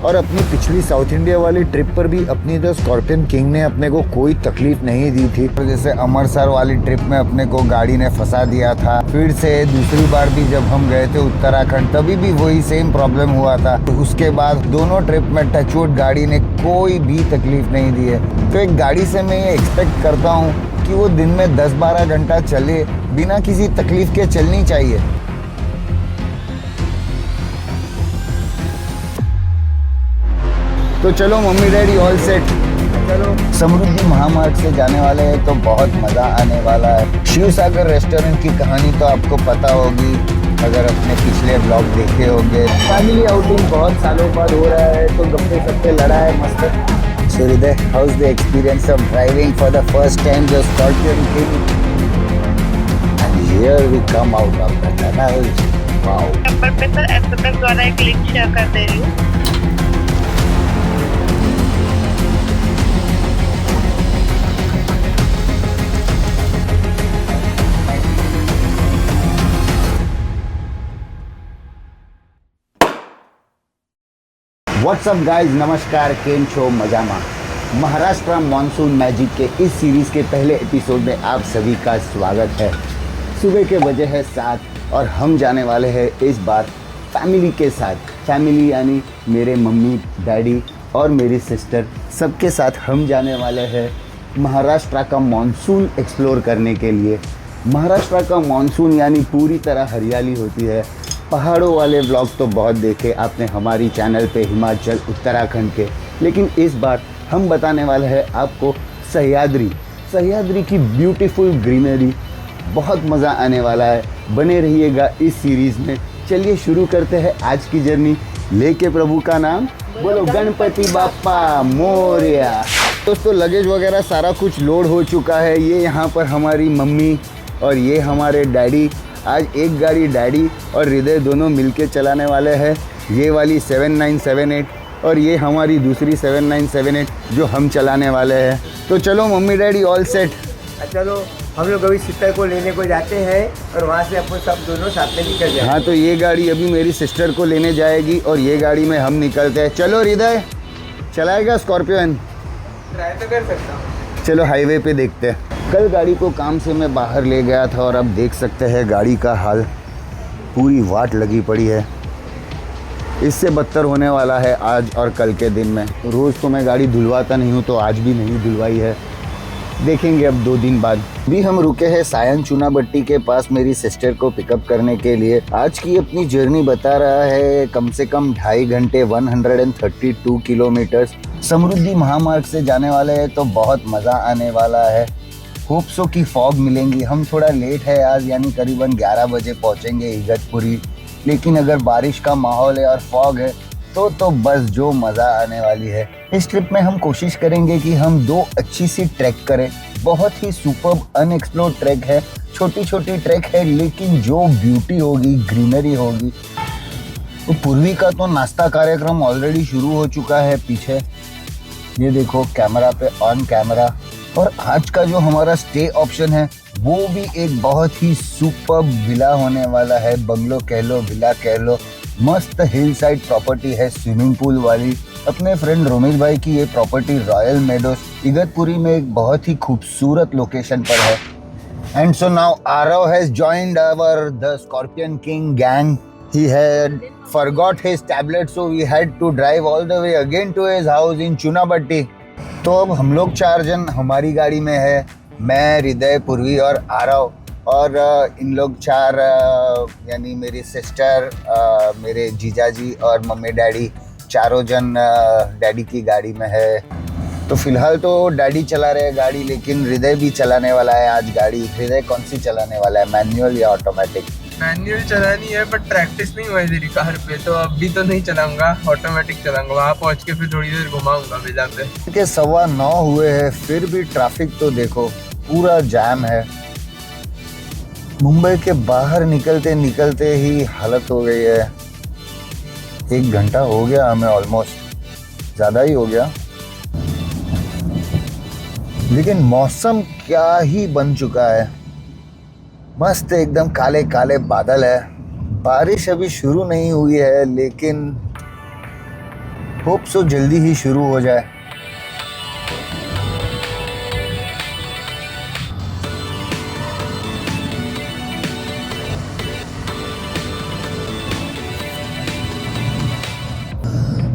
और अपनी पिछली साउथ इंडिया वाली ट्रिप पर भी अपनी जो स्कॉर्पियन किंग ने अपने को कोई तकलीफ नहीं दी थी। तो जैसे अमृतसर वाली ट्रिप में अपने को गाड़ी ने फंसा दिया था, फिर से दूसरी बार भी जब हम गए थे उत्तराखंड तभी भी वही सेम प्रॉब्लम हुआ था। तो उसके बाद दोनों ट्रिप में टचवुड गाड़ी ने कोई भी तकलीफ नहीं दी है। तो एक गाड़ी से मैं ये एक्सपेक्ट करता हूँ कि वो दिन में 10-12 घंटा चले बिना किसी तकलीफ के चलनी चाहिए। तो चलो मम्मी डैडी ऑल सेट, चलो समृद्धि महामार्ग से जाने वाले हैं तो बहुत मज़ा आने वाला है। शिव सागर रेस्टोरेंट की कहानी तो आपको पता होगी अगर अपने पिछले ब्लॉग देखे होंगे। फैमिली आउटिंग बहुत सालों बाद हो रहा है तो गप्पे सप्पे लड़ा है मस्त। So Hriday, how's the experience of driving for the first time the Scorpion King? And here we come out of the tunnel. Wow. Number पे सर SMS द्वारा एक लिंक शेयर कर दे रही हूँ। व्हाट्सअप गाइज, नमस्कार, केम छो मजामा। महाराष्ट्र मॉनसून मैजिक के इस सीरीज़ के पहले एपिसोड में आप सभी का स्वागत है। सुबह के बजे है 7 और हम जाने वाले हैं इस बार फैमिली के साथ। फैमिली यानी मेरे मम्मी डैडी और मेरी सिस्टर, सबके साथ हम जाने वाले हैं महाराष्ट्र का मॉनसून एक्सप्लोर करने के लिए। महाराष्ट्र का मॉनसून यानी पूरी तरह हरियाली होती है। पहाड़ों वाले व्लॉग तो बहुत देखे आपने हमारी चैनल पे हिमाचल उत्तराखंड के, लेकिन इस बार हम बताने वाले हैं आपको सह्याद्री की ब्यूटीफुल ग्रीनरी। बहुत मज़ा आने वाला है, बने रहिएगा इस सीरीज़ में। चलिए शुरू करते हैं आज की जर्नी। लेके प्रभु का नाम, बोलो गणपति बाप्पा मोरया। दोस्तों लगेज वगैरह सारा कुछ लोड हो चुका है। ये यहाँ पर हमारी मम्मी और ये हमारे डैडी। आज एक गाड़ी डैडी और हृदय दोनों मिलके चलाने वाले हैं, ये वाली 7978 और ये हमारी दूसरी 7978 जो हम चलाने वाले हैं। तो चलो मम्मी डैडी ऑल सेट। चलो हम लोग अभी सिस्टर को लेने को जाते हैं और वहाँ से अपन सब दोनों साथ में निकल जाएंगे। हाँ, तो ये गाड़ी अभी मेरी सिस्टर को लेने जाएगी और ये गाड़ी में हम निकलते हैं। चलो हृदय चलाएगा स्कॉर्पियन? ट्राई तो कर सकता हूँ। चलो हाईवे पे देखते हैं। कल गाड़ी को काम से मैं बाहर ले गया था और अब देख सकते हैं गाड़ी का हाल, पूरी वाट लगी पड़ी है। इससे बदतर होने वाला है आज और कल के दिन में। रोज़ तो मैं गाड़ी धुलवाता नहीं हूँ, तो आज भी नहीं धुलवाई है, देखेंगे अब 2 दिन बाद। भी हम रुके हैं सायन चुनाभट्टी के पास मेरी सिस्टर को पिकअप करने के लिए। आज की अपनी जर्नी बता रहा है कम से कम 2.5 घंटे 132 किलोमीटर। समृद्धि महामार्ग से जाने वाले हैं तो बहुत मज़ा आने वाला है। होप्सो की फॉग मिलेंगी। हम थोड़ा लेट है आज, यानी करीबन 11 बजे पहुंचेंगे इगतपुरी, लेकिन अगर बारिश का माहौल है और फॉग है तो बस जो मज़ा आने वाली है। इस ट्रिप में हम कोशिश करेंगे कि हम 2 अच्छी सी ट्रैक करें। बहुत ही सुपर्ब अनएक्सप्लोर्ड ट्रैक है, छोटी छोटी ट्रैक है, लेकिन जो ब्यूटी होगी, ग्रीनरी होगी। तो पूर्वी का तो नाश्ता कार्यक्रम ऑलरेडी शुरू हो चुका है पीछे, ये देखो कैमरा पे ऑन कैमरा। और आज का जो हमारा स्टे ऑप्शन है वो भी एक बहुत ही सुपर्ब विला होने वाला है। बंगलो कह लो, विला कह लो, मस्त हिल साइड प्रॉपर्टी है, स्विमिंग पूल वाली। अपने फ्रेंड रोमेश भाई की ये प्रॉपर्टी रॉयल मेडोज इगतपुरी में एक बहुत ही खूबसूरत लोकेशन पर है। And so now Aarav has joined our the scorpion king gang. He had forgot his tablet, so we had to drive all the way again to his house in Chunabhatti. तो अब हम लोग 4 जन हमारी गाड़ी में है, मैं, हृदय, पूर्वी और आरव। और इन लोग 4 यानी मेरी सिस्टर, मेरे जीजाजी और मम्मी डैडी, चारों जन डैडी की गाड़ी में है। तो फिलहाल तो डैडी चला रहे हैं गाड़ी, लेकिन हृदय भी चलाने वाला है आज गाड़ी। हृदय कौन सी चलाने वाला है, मैनुअल या ऑटोमेटिक? मैनुअल चलानी है पर प्रैक्टिस नहीं हुआ है तेरी कार पे, तो अभी तो नहीं चलाऊंगा, ऑटोमेटिक चलाऊंगा। वहाँ पहुँच के फिर थोड़ी देर घुमाऊंगा विला पे। के 9:15 हुए हैं, फिर भी ट्रैफिक तो देखो पूरा जाम है। मुंबई के बाहर निकलते निकलते ही हालत हो गई है। 1 घंटा हो गया हमें, ऑलमोस्ट ज़्यादा ही हो गया। लेकिन मौसम क्या ही बन चुका है, मस्त एकदम काले काले बादल है। बारिश अभी शुरू नहीं हुई है, लेकिन होप सो जल्दी ही शुरू हो जाए।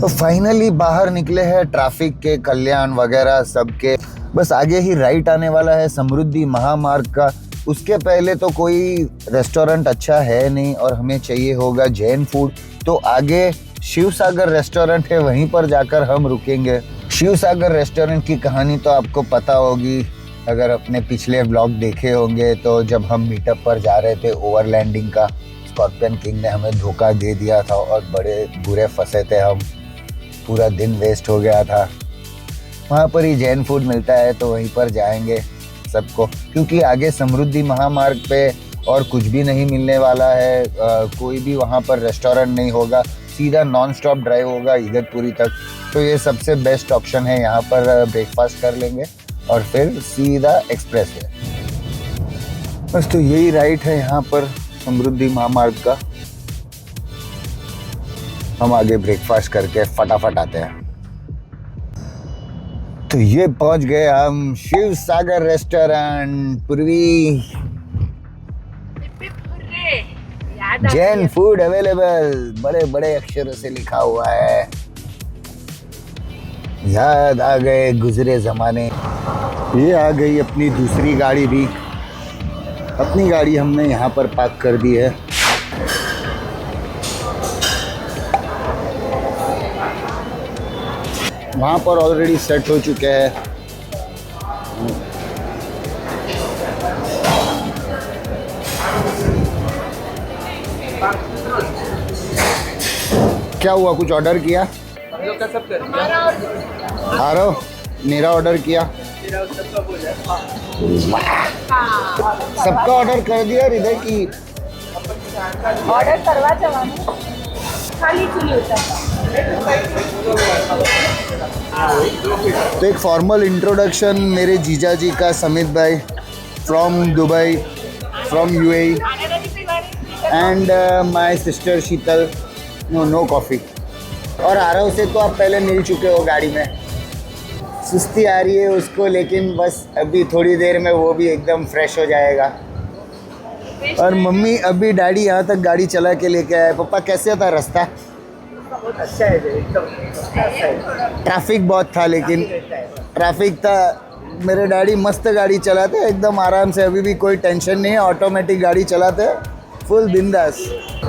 तो फाइनली बाहर निकले हैं ट्रैफिक के, कल्याण वगैरह सबके। बस आगे ही राइट आने वाला है समृद्धि महामार्ग का। उसके पहले तो कोई रेस्टोरेंट अच्छा है नहीं और हमें चाहिए होगा जैन फूड। तो आगे शिव सागर रेस्टोरेंट है, वहीं पर जाकर हम रुकेंगे। शिव सागर रेस्टोरेंट की कहानी तो आपको पता होगी, अगर अपने पिछले व्लॉग देखे होंगे। तो जब हम मीटअप पर जा रहे थे ओवरलैंडिंग का, स्कॉर्पियन किंग ने हमें धोखा दे दिया था और बड़े बुरे फंसे थे हम। पूरा दिन वेस्ट हो गया था। वहाँ पर ही जैन फूड मिलता है तो वहीं पर जाएंगे सबको, क्योंकि आगे समृद्धि महामार्ग पे और कुछ भी नहीं मिलने वाला है। कोई भी वहाँ पर रेस्टोरेंट नहीं होगा, सीधा नॉन स्टॉप ड्राइव होगा इगतपुरी तक। तो ये सबसे बेस्ट ऑप्शन है, यहाँ पर ब्रेकफास्ट कर लेंगे और फिर सीधा एक्सप्रेस है। बस तो यही राइट है यहाँ पर समृद्धि महामार्ग का। हम आगे ब्रेकफास्ट करके फटाफट आते हैं। तो ये पहुंच गए हम शिव सागर रेस्टोरेंट। पूर्वी जैन फूड अवेलेबल, बड़े बड़े अक्षरों से लिखा हुआ है। याद आ गए गुजरे जमाने। ये आ गई अपनी दूसरी गाड़ी भी। अपनी गाड़ी हमने यहाँ पर पार्क कर दी है। वहाँ पर ऑलरेडी सेट हो चुके हैं। क्या हुआ, कुछ ऑर्डर किया? आरो मेरा ऑर्डर किया। सबका ऑर्डर कर दिया हृदय की? ऑर्डर करवा जवाना खाली चुनी होता। तो एक फॉर्मल इंट्रोडक्शन मेरे जीजा जी का, समित भाई from Dubai, from UAE, and my sister Sheetal. No coffee. और आरव से तो आप पहले मिल चुके हो गाड़ी में। सुस्ती आ रही है उसको, लेकिन बस अभी थोड़ी देर में वो भी एकदम फ्रेश हो जाएगा। और मम्मी अभी डैडी यहाँ तक गाड़ी चला के लेके आए। पापा कैसे था रास्ता? बहुत अच्छा है, एकदम ट्रैफिक बहुत था, लेकिन ट्रैफिक था। मेरे डैडी मस्त गाड़ी चलाते हैं एकदम आराम से, अभी भी कोई टेंशन नहीं है। ऑटोमेटिक गाड़ी चलाते हैं, फुल बिंदास।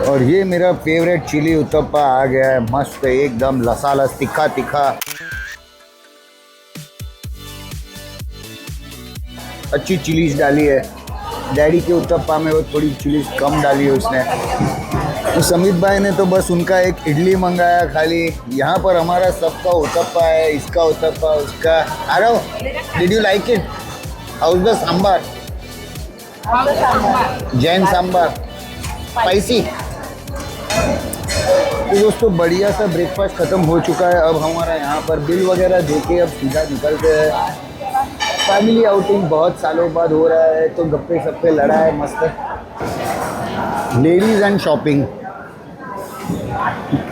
और ये मेरा फेवरेट चिली उत्तप्पा आ गया है, मस्त एकदम लसालस, तीखा तीखा। अच्छी चिलीज डाली है। डैडी के उत्तप्पा में वो थोड़ी चिलीज कम डाली है उसने। तो समित भाई ने तो बस उनका एक इडली मंगाया खाली। यहाँ पर हमारा सबका उत्तप्पा है, इसका उत्तप्पा, उसका। Aarav, did you like it? How is the sambar? Jain sambar spicy. तो दोस्तों बढ़िया सा ब्रेकफास्ट ख़त्म हो चुका है। अब हमारा यहाँ पर बिल वगैरह देके अब सीधा निकलते हैं। फैमिली आउटिंग बहुत सालों बाद हो रहा है, तो गप्पे सप्पे लड़ा है मस्त। Ladies and shopping.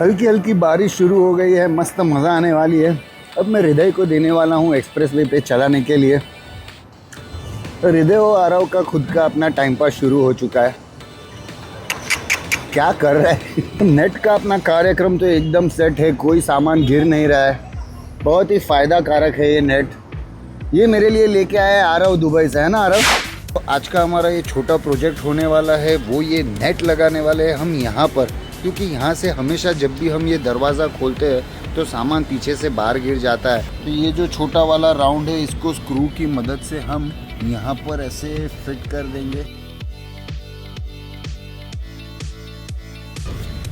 हल्की हल्की बारिश शुरू हो गई है, मस्त मज़ा आने वाली है। अब मैं हृदय को देने वाला हूँ एक्सप्रेस वे पे चलाने के लिए। तो हृदय और आरव का खुद का अपना टाइम पास शुरू हो चुका है। क्या कर रहा है? नेट का अपना कार्यक्रम तो एकदम सेट है, कोई सामान गिर नहीं रहा है। बहुत ही फ़ायदा कारक है ये नेट। ये मेरे लिए लेके आया है आरव दुबई से, है ना आरव? तो आज का हमारा ये छोटा प्रोजेक्ट होने वाला है, वो ये नेट लगाने वाले हैं हम यहाँ पर। क्योंकि यहाँ से हमेशा जब भी हम ये दरवाज़ा खोलते हैं तो सामान पीछे से बाहर गिर जाता है। तो ये जो छोटा वाला राउंड है, इसको स्क्रू की मदद से हम यहाँ पर ऐसे फिट कर देंगे।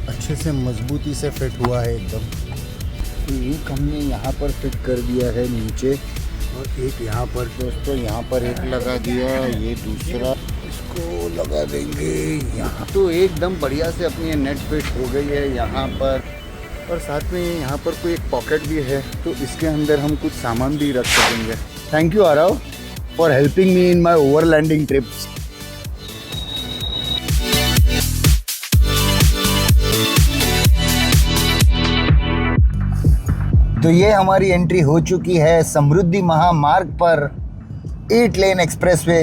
अच्छे से मजबूती से फिट हुआ है एकदम। तो एक हमने यहाँ पर फिट कर दिया है नीचे, और एक यहाँ पर दोस्तों, यहाँ पर एक लगा दिया, ये दूसरा इसको लगा देंगे यहाँ। तो एकदम बढ़िया से अपनी नेट फिट हो गई है यहाँ पर। और साथ में यहाँ पर कोई एक पॉकेट भी है, तो इसके अंदर हम कुछ सामान भी रख सकेंगे। Thank you Aarav for helping me in my overlanding trips. तो ये हमारी एंट्री हो चुकी है समृद्धि महामार्ग पर 8 लेन एक्सप्रेसवे।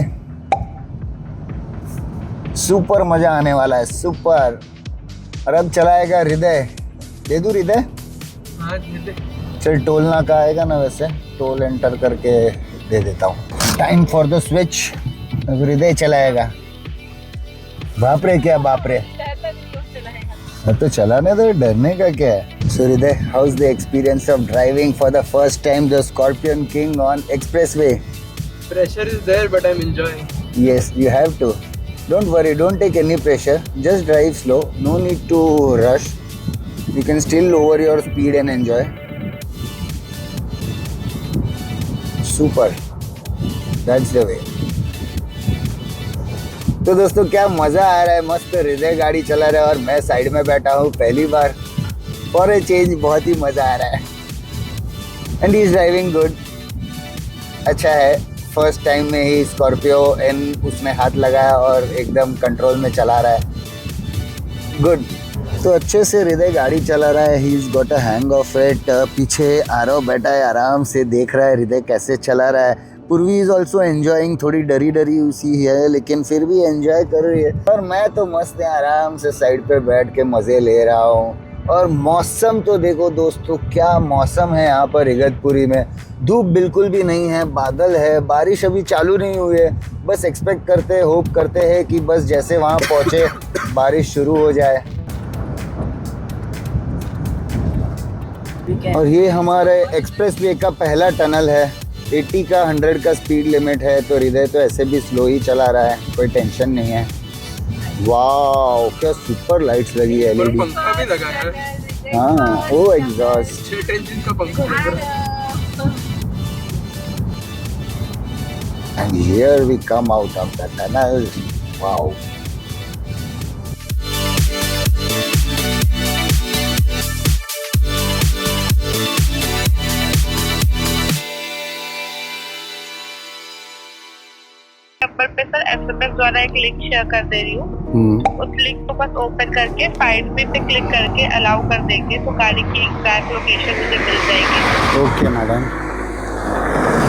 सुपर मजा आने वाला है, सुपर। और अब चलाएगा हृदय। दे दूं हृदय? हाँ दे दे। चल टोल ना का आएगा ना, वैसे टोल एंटर करके दे देता हूँ। Time for the switch. अब हृदय चलाएगा। बाप रे क्या बाप रे, तो चलाने दो, डरने का क्या है। सो हृदय, how is the experience of driving for the first time the scorpion king on expressway? Pressure is there, but I'm enjoying. Yes, you have to. Don't worry, don't take any pressure. Just drive slow. No need to rush. You can still lower your speed and enjoy. Super. That's the way. तो दोस्तों क्या मज़ा आ रहा है, मस्त हृदय गाड़ी चला रहा है और मैं साइड में बैठा हूँ पहली बार। फॉर ए चेंज बहुत ही मज़ा आ रहा है। And he is driving good, अच्छा है। फर्स्ट टाइम में ही स्कॉर्पियो एंड उसने हाथ लगाया और एकदम कंट्रोल में चला रहा है, गुड। तो अच्छे से हृदय गाड़ी चला रहा है, he is got a hang of it. पीछे आरव बैठा है, आराम से देख रहा है हृदय कैसे चला रहा है। पूर्वी इज़ ऑल्सो एन्जॉइंग, थोड़ी डरी डरी उसी है लेकिन फिर भी एन्जॉय कर रही है। और मैं तो मस्त है, आराम से साइड पे बैठ के मज़े ले रहा हूँ। और मौसम तो देखो दोस्तों, क्या मौसम है यहाँ पर इगतपुरी में। धूप बिल्कुल भी नहीं है, बादल है, बारिश अभी चालू नहीं हुई है। बस एक्सपेक्ट करते, होप करते हैं कि बस जैसे वहाँ पहुँचे बारिश शुरू हो जाए। और ये हमारे एक्सप्रेसवे का पहला टनल है। 80 का 100 का स्पीड लिमिट है, तो हृदय तो ऐसे भी स्लो ही चला रहा है, कोई टेंशन नहीं है। वाओ क्या सुपर लाइट्स लगी है, और एलईडी। पंखा भी लगा है। हाँ, वो एग्जॉस्ट। 6 इंच का पंखा लग रहा है। And here we come out of the tunnel. Wow. Number पे सर SMS द्वारा एक लिंक शेयर कर दे रही हूँ। उस लिंक को बस ओपन करके फाइंड मी पे क्लिक करके अलाउ कर देंगे तो गाड़ी की एग्जैक्ट लोकेशन मुझे मिल जाएगी। Okay madam.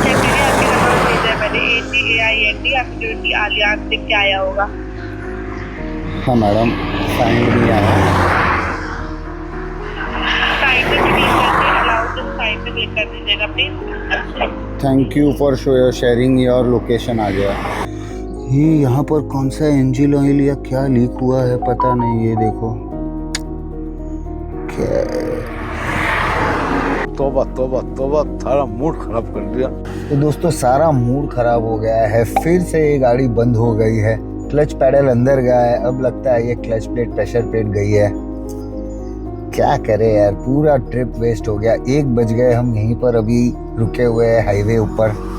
चेक करिए, आपके नंबर भेजा है मैंने, AGAIND आपकी जो आलियान लिख के आया होगा। हाँ मैडम, फाइंड भी आया। साइड पे क्लिक करके अलाउ दिस साइड पे क्लिक कर दीजिएगा please. Thank you for sharing your location आ गया। ये यहाँ पर कौन सा इंजन ऑयल या क्या लीक हुआ है पता नहीं, ये देखो क्या। तौबा तौबा तौबा, सारा मूड खराब कर दिया। तो दोस्तों सारा मूड खराब हो गया है, फिर से ये गाड़ी बंद हो गई है। क्लच पैडल अंदर गया है, अब लगता है ये क्लच प्लेट प्रेशर प्लेट गई है। क्या करे यार, पूरा ट्रिप वेस्ट हो गया। 1 बज गए, हम यहीं पर अभी रुके हुए हैं हाईवे ऊपर।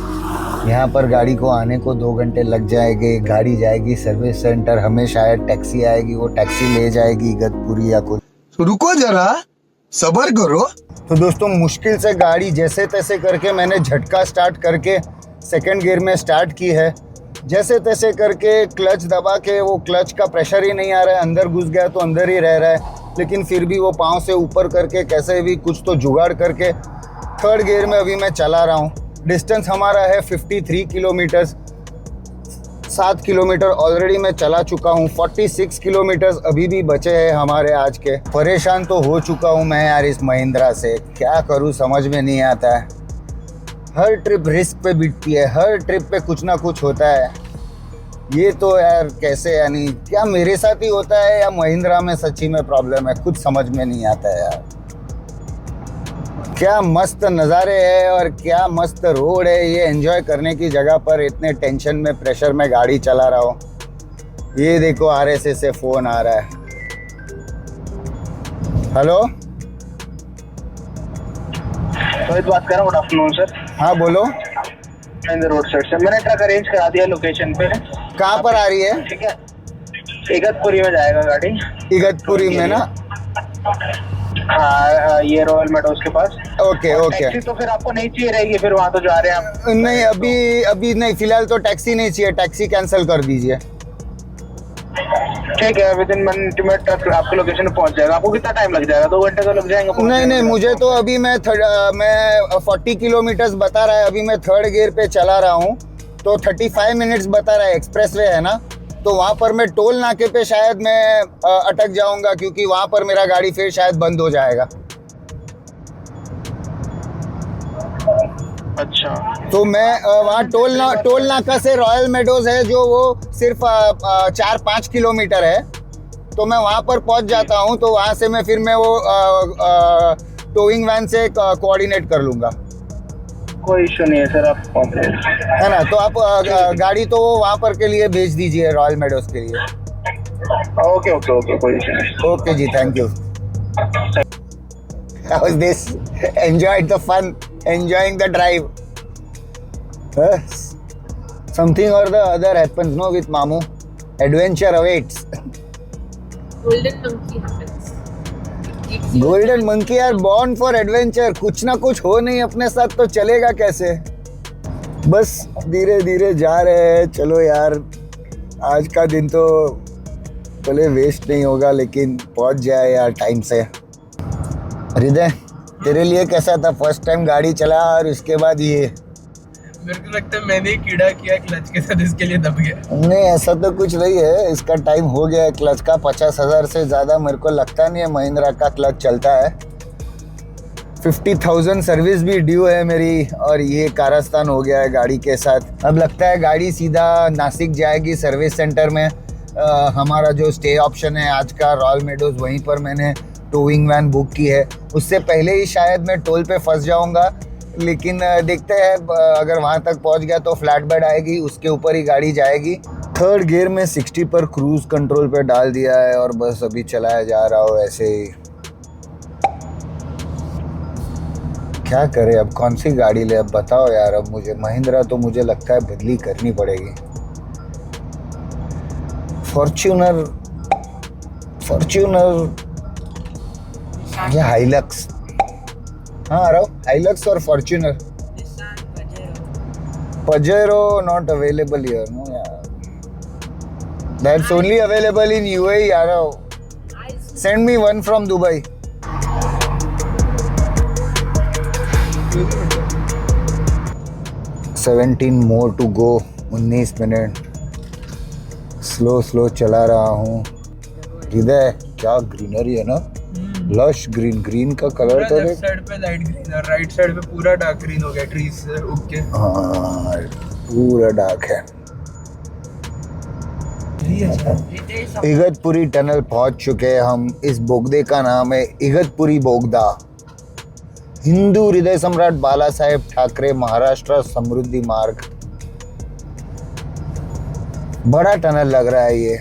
यहाँ पर गाड़ी को आने को 2 घंटे लग जाएंगे। गाड़ी जाएगी सर्विस सेंटर, हमें शायद टैक्सी आएगी, वो टैक्सी ले जाएगी इगतपुरी या कुछ। रुको जरा, सब्र करो। तो दोस्तों मुश्किल से गाड़ी जैसे तैसे करके मैंने झटका स्टार्ट करके सेकंड गियर में स्टार्ट की है। जैसे तैसे करके क्लच दबा के, वो क्लच का प्रेशर ही नहीं आ रहा है, अंदर घुस गया तो अंदर ही रह रहा है। लेकिन फिर भी वो पाँव से ऊपर करके कैसे भी कुछ तो जुगाड़ करके थर्ड गियर में अभी मैं चला रहा हूँ। डिस्टेंस हमारा है 53 किलोमीटर। 7 किलोमीटर ऑलरेडी मैं चला चुका हूँ, 46 किलोमीटर अभी भी बचे हैं हमारे आज के। परेशान तो हो चुका हूँ मैं यार इस महिंद्रा से, क्या करूँ समझ में नहीं आता है। हर ट्रिप रिस्क पे बीतती है, हर ट्रिप पे कुछ ना कुछ होता है। ये तो यार कैसे, यानी क्या मेरे साथ ही होता है या महिंद्रा में सच्ची में प्रॉब्लम है, कुछ समझ में नहीं आता है यार। क्या मस्त नज़ारे है और क्या मस्त रोड है, ये एंजॉय करने की जगह पर इतने टेंशन में प्रेशर में गाड़ी चला रहा हूँ। ये देखो RSA से फ़ोन आ रहा है। हेलो, बात कर रहा हूँ। Good afternoon sir. हाँ बोलो। इन द रोड साइड से मैंने ट्रक अरेंज करा दिया लोकेशन पे। कहाँ पर आ रही है? ठीक है, इगतपुरी में जाएगा गाड़ी। इगतपुरी में ना? हाँ, ये रॉयल मेडोज के पास। Okay okay. टैक्सी तो फिर आपको नहीं चाहिए रहेगी, फिर वहाँ तो जा रहे हैं आप। नहीं अभी नहीं, फिलहाल तो टैक्सी नहीं चाहिए, टैक्सी कैंसिल कर दीजिए। ठीक है, विद इन 1 मिनट में ट्रक आपके लोकेशन पे पहुंच जाएगा। आपको कितना टाइम लग जाएगा? 2 घंटे तो लग जाएंगे पहुंचने नहीं नहीं, में। मुझे तो अभी मैं 40 किलोमीटर्स बता रहा है, अभी मैं 3rd गियर पे चला रहा हूँ, तो 35 मिनट्स बता रहा है। एक्सप्रेसवे है ना, तो वहाँ पर मैं टोल नाके पे शायद मैं अटक जाऊँगा, क्योंकि वहाँ पर मेरा गाड़ी फिर शायद बंद हो जाएगा। अच्छा, तो मैं वहाँ टोल नाका से रॉयल मेडोज है जो, वो सिर्फ 4-5 किलोमीटर है, तो मैं वहाँ पर पहुँच जाता हूँ। तो वहाँ से फिर मैं वो टोइंग वैन से कोऑर्डिनेट कर लूँगा, कोई इशू नहीं है सर, आप पहुंच जाएंगे। है ना। तो आप गाड़ी तो वहाँ पर के लिए भेज दीजिए, रॉयल मेडोज के लिए। ओके ओके ओके, कोई इशू नहीं। Okay ji, thank you. How was this? Enjoyed the fun, enjoying the drive. Something or the other happens, no, with Mamu. Adventure awaits. Golden monkey happens. Golden monkey are born for adventure. कुछ ना कुछ हो नहीं अपने साथ तो चलेगा कैसे? बस धीरे धीरे जा रहे हैं। चलो यार, आज का दिन तो भले वेस्ट नहीं होगा, लेकिन पहुंच जाए यार टाइम से। हृदय, तेरे लिए कैसा था फर्स्ट टाइम गाड़ी चला और उसके बाद ये? मेरे को लगता है मैंने ही कीड़ा किया क्लच के साथ, इसके लिए दब गया। नहीं, ऐसा तो कुछ नहीं है, इसका टाइम हो गया है क्लच का। 50,000 से ज़्यादा मेरे को लगता नहीं है महिंद्रा का क्लच चलता है। 50,000 सर्विस भी ड्यू है मेरी, और ये कारस्तान हो गया है गाड़ी के साथ। अब लगता है गाड़ी सीधा नासिक जाएगी सर्विस सेंटर में। हमारा जो स्टे ऑप्शन है आज का रॉयल मेडोज, वहीं पर मैंने टोइंग वैन बुक की है। उससे पहले ही शायद मैं टोल पे फंस जाऊंगा, लेकिन देखते हैं। अगर वहां तक पहुंच गया तो फ्लैट बेड आएगी, उसके ऊपर ही गाड़ी जाएगी। 3rd गियर में 60 पर क्रूज कंट्रोल पे डाल दिया है, और बस अभी चलाया जा रहा हो ऐसे ही। क्या करे अब, कौन सी गाड़ी ले अब बताओ यार। अब मुझे महिंद्रा तो मुझे लगता है बदली करनी पड़ेगी। फॉर्च्यूनर या हाइलक्स। हाँ आ रहा हूँ, हाइलक्स और Fortuner. Pajero not available here, no यार, that's only available in UAE. आ रहा हूँ, send me one from Dubai. $17 more to go, 19 minute. Slow चला रहा हूँ। हृदय, क्या ग्रीनरी है ना, लश ग्रीन का कलर तो लेफ्ट साइड पे लाइट ग्रीन और राइट साइड पे पूरा डार्क ग्रीन हो गया ट्रीज से उग के। हाँ, पूरा डार्क है। इगतपुरी टनल पहुंच चुके हैं हम। इस बोगदे का नाम है इगतपुरी बोगदा। हिंदू हृदय सम्राट बाला साहेब ठाकरे महाराष्ट्र समृद्धि मार्ग। बड़ा टनल लग रहा है ये,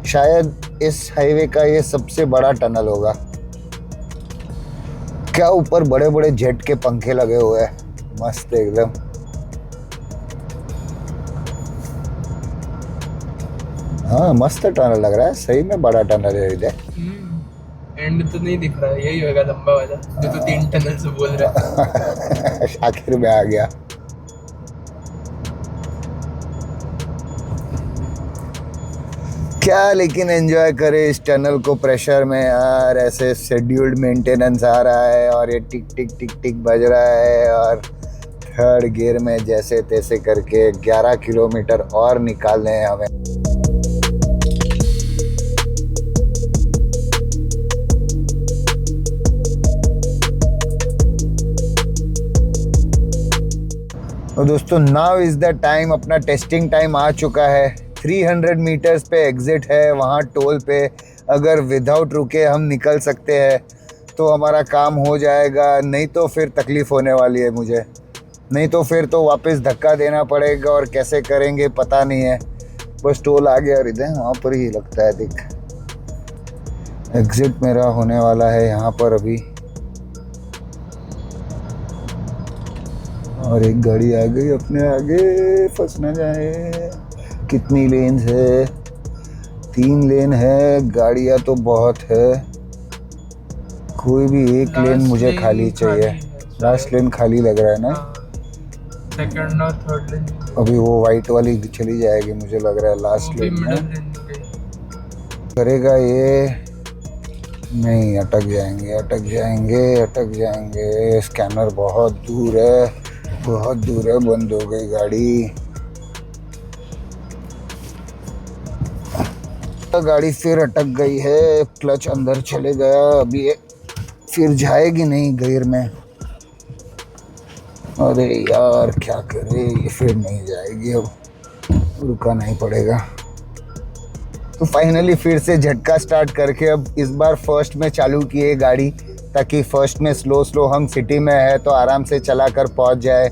शायद इस हाईवे का ये सबसे बड़ा टनल होगा। क्या ऊपर बड़े बड़े जेट के पंखे लगे हुए हैं, मस्त एकदम। हाँ, मस्त टनल लग रहा है, सही में बड़ा टनल है इधर। एंड तो नहीं दिख रहा है, यही होगा लंबा वाला जो तो 3 टनल से बोल रहा है। आखिर में आ गया। क्या लेकिन एंजॉय करे इस टनल को प्रेशर में यार। ऐसे शेड्यूल्ड मेंटेनेंस आ रहा है और ये टिक टिक टिक टिक बज रहा है, और 3rd गियर में जैसे तैसे करके 11 किलोमीटर और निकालने हैं हमें। तो दोस्तों, नाउ इज़ द टाइम, अपना टेस्टिंग टाइम आ चुका है। 300 मीटर्स पे एग्ज़िट है, वहाँ टोल पे अगर विदाउट रुके हम निकल सकते हैं तो हमारा काम हो जाएगा, नहीं तो फिर तकलीफ़ होने वाली है मुझे। नहीं तो फिर तो वापस धक्का देना पड़ेगा, और कैसे करेंगे पता नहीं है। बस टोल आ गया और इधर वहाँ पर ही लगता है, देख एग्ज़िट मेरा होने वाला है यहाँ पर अभी। और एक गाड़ी आ गई अपने आगे, फंस न जाए। कितनी लेन्स है? 3 लेन है, गाड़ियाँ तो बहुत है। कोई भी एक लेन मुझे खाली चाहिए। लास्ट लेन खाली लग रहा है ना। सेकंड और थर्ड लेन अभी वो वाइट वाली चली जाएगी मुझे लग रहा है लास्ट लेन में। करेगा ये नहीं, अटक जाएंगे अटक जाएंगे अटक जाएंगे। स्कैनर बहुत दूर है, बहुत दूर है। बंद हो गई गाड़ी। गाड़ी फिर अटक गई है, क्लच अंदर चले गया। अभी ये फिर जाएगी नहीं गियर में। अरे यार क्या करे, ये फिर नहीं जाएगी, अब रुकाना ही पड़ेगा। तो फाइनली फिर से झटका स्टार्ट करके अब इस बार फर्स्ट में चालू किए गाड़ी, ताकि फर्स्ट में स्लो स्लो, हम सिटी में है तो आराम से चला कर पहुँच जाए।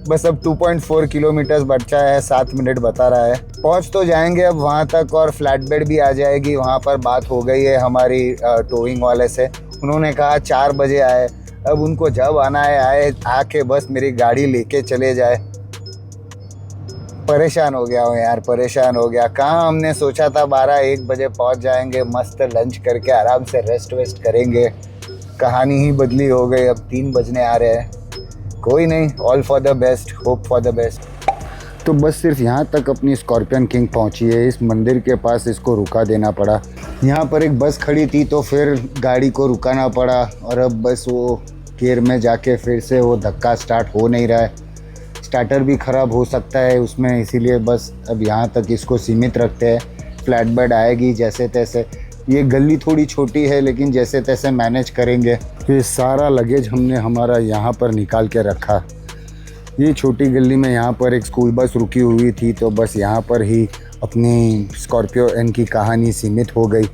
बस अब 2.4 किलोमीटर बचा है, 7 मिनट बता रहा है। पहुंच तो जाएंगे अब वहां तक, और फ्लैट बेड भी आ जाएगी। वहां पर बात हो गई है हमारी टोइंग वाले से, उन्होंने कहा 4 बजे आए। अब उनको जब आना है आए, आके बस मेरी गाड़ी लेके चले जाए। परेशान हो गया हूँ यार, परेशान हो गया। कहाँ हमने सोचा था 12-1 बजे पहुंच जाएंगे, मस्त लंच करके आराम से रेस्ट वेस्ट करेंगे। कहानी ही बदली हो गई, अब 3 बजने आ रहे हैं। कोई नहीं, all for the best, hope for the best. तो बस सिर्फ यहाँ तक अपनी स्कॉर्पियन किंग पहुँची है। इस मंदिर के पास इसको रुका देना पड़ा। यहाँ पर एक बस खड़ी थी तो फिर गाड़ी को रुकाना पड़ा, और अब बस वो गियर में जाके फिर से वो धक्का स्टार्ट हो नहीं रहा है। स्टार्टर भी ख़राब हो सकता है उसमें, इसीलिए बस अब यहाँ तक इसको सीमित रखते हैं। फ्लैट बेड आएगी जैसे तैसे। ये गली थोड़ी छोटी है लेकिन जैसे तैसे मैनेज करेंगे। ये सारा लगेज हमने हमारा यहाँ पर निकाल के रखा। ये छोटी गली में यहाँ पर एक स्कूल बस रुकी हुई थी, तो बस यहाँ पर ही अपनी स्कॉर्पियो एन की कहानी सीमित हो गई।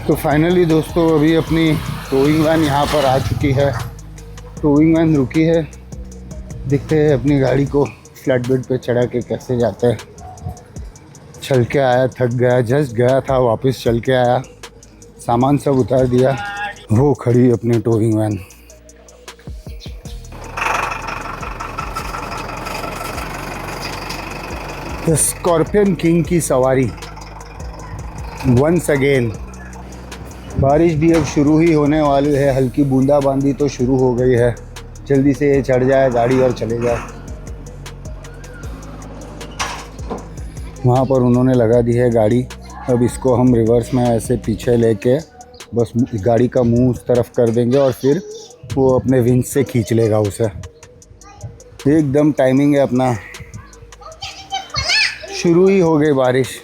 तो फाइनली दोस्तों अभी अपनी टोइंग वैन यहाँ पर आ चुकी है। टोइंग वैन रुकी है, देखते हैं अपनी गाड़ी को फ्लैट बेड पे चढ़ा के कैसे जाते हैं। चल के आया, थक गया, जस्ट गया था वापस चल के आया, सामान सब उतार दिया। वो खड़ी अपनी towing van. The scorpion king की सवारी वंस अगेन। बारिश भी अब शुरू ही होने वाली है, हल्की बूंदाबांदी तो शुरू हो गई है। जल्दी से ये चढ़ जाए गाड़ी और चले जाए। वहाँ पर उन्होंने लगा दी है गाड़ी। अब इसको हम रिवर्स में ऐसे पीछे लेके बस गाड़ी का मुंह उस तरफ कर देंगे और फिर वो अपने विंच से खींच लेगा उसे। एकदम टाइमिंग है अपना। शुरू ही हो गई बारिश।